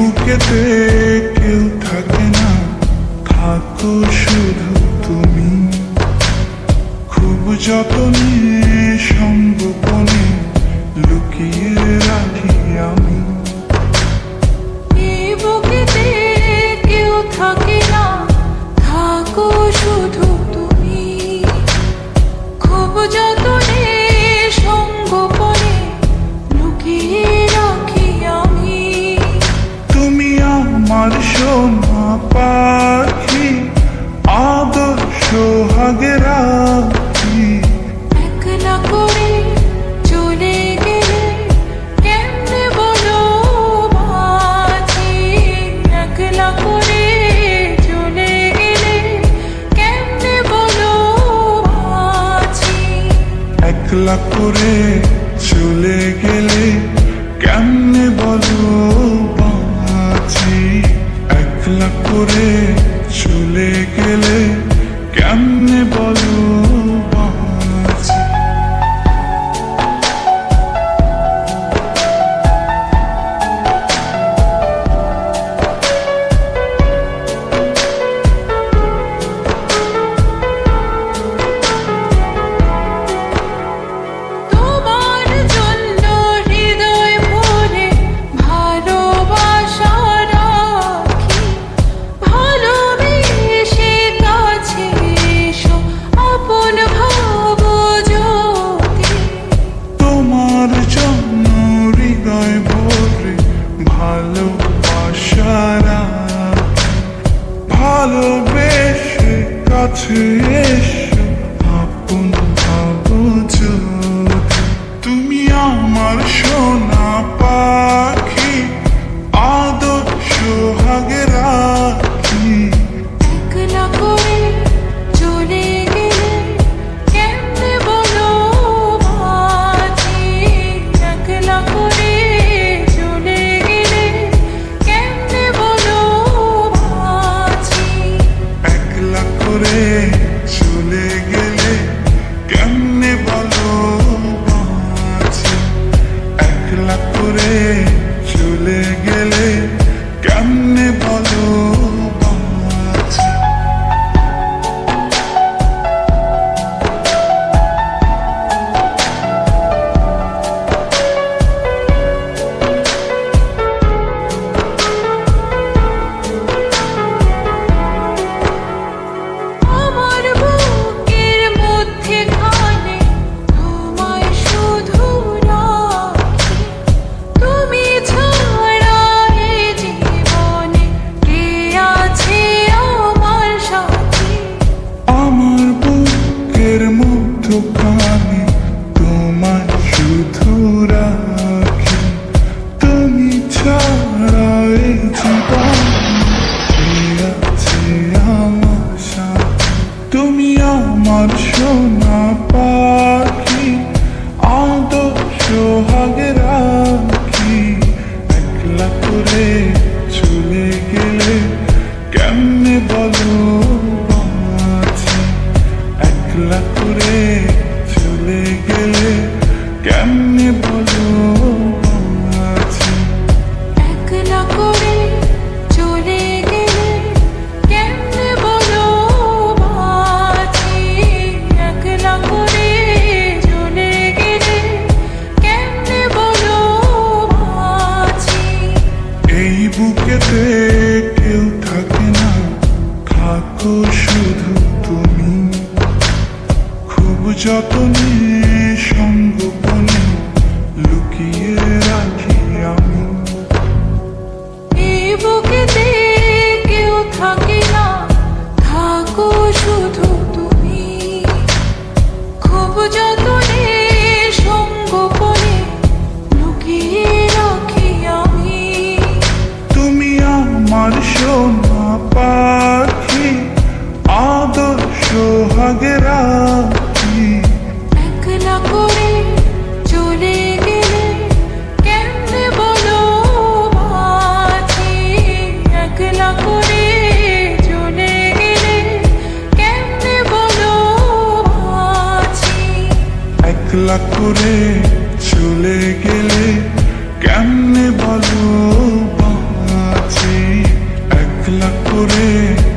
বুকেতে কেউ থাকে না, থাকো শুধু তুমি। খুব যতনে সংগোপনে লুকিয়ে রাখি আমি। এই বুকেতে কেউ থাকে না, থাকো শুধু তুমি। খুব যতনে সংগোপনে লুকিয়ে রাখি আমি। তুমি আমার সোনা পাখি, আদর্শ সোহাগে রাখি। একলা করে চলে গেলে কেমনে বলো বাঁচি। একলা করে চলে গেলে কেমনে বলো বাঁচি। একলা করে চলে গেলে কেমনে বলো বাঁচি। একলা করে চলে গেলে কেমনে বলো বাঁচি। তোমার জন্য হৃদয় ভরে ভালোবাসা রাখি। ভালোবেসে কাছে এসো আপন ভাবো যদি। তোমার জন্য হৃদয় ভরে ভালোবাসা রাখি। ভালোবেসে কাছে এসো আপন ভাবো যদি। তুমি আমার সোনা পাখি, আদর্শ সোহাগে রাখি। একলা করে চলে গেলে কেমনে বলো বাঁচি। একলা করে চলে গেলে কেমনে বলো বাঁচি। একলা করে চলে গেলে কেমনে বলো বাঁচি। একলা করে চলে গেলে কেমনে বলো বাঁচি। আমার বুকের মধ্যে খানে তোমায় শুধু রাখি। তুমি ছাড়া এ জীবনে কে আছে আমার সাথী। আমার বুকের মধ্যখানে তোমায় শুধু রাখি। তুমি ছাড়া এই জীবনে কে আছে আমার সাথী। তুমি আমার সোনা পাখি, আদর্শ সোহাগে রাখি। একলা করে চলে গেলে কেমনে বলো বাঁচি। একলা করে চলে গেলে কেমনে বলো বাঁচি। একলা করে চলে গেলে কেমনে বলো বাঁচি। একলা করে চলে গেলে কেমনে বলো বাঁচি। এই বুকেতে কেউ থাকে না, থাকো শুধু তুমি। খুব যতনে সংগোপনে লুকিয়ে রাখি আমি। এই বুকেতে কেউ থাকে না, থাকো শুধু তুমি। খুব যতনে সংগোপনে লুকিয়ে রাখি আমি। তুমি আমার সোনা পাখি, আদর্শ সোহাগে রাখি। একলা করে চলে গেলে কেমনে বলো বাঁচি। একলা করে চলে গেলে কেমনে বলো বাঁচি। একলা করে চলে গেলে কেমনে বলো বাঁচি। একলা করে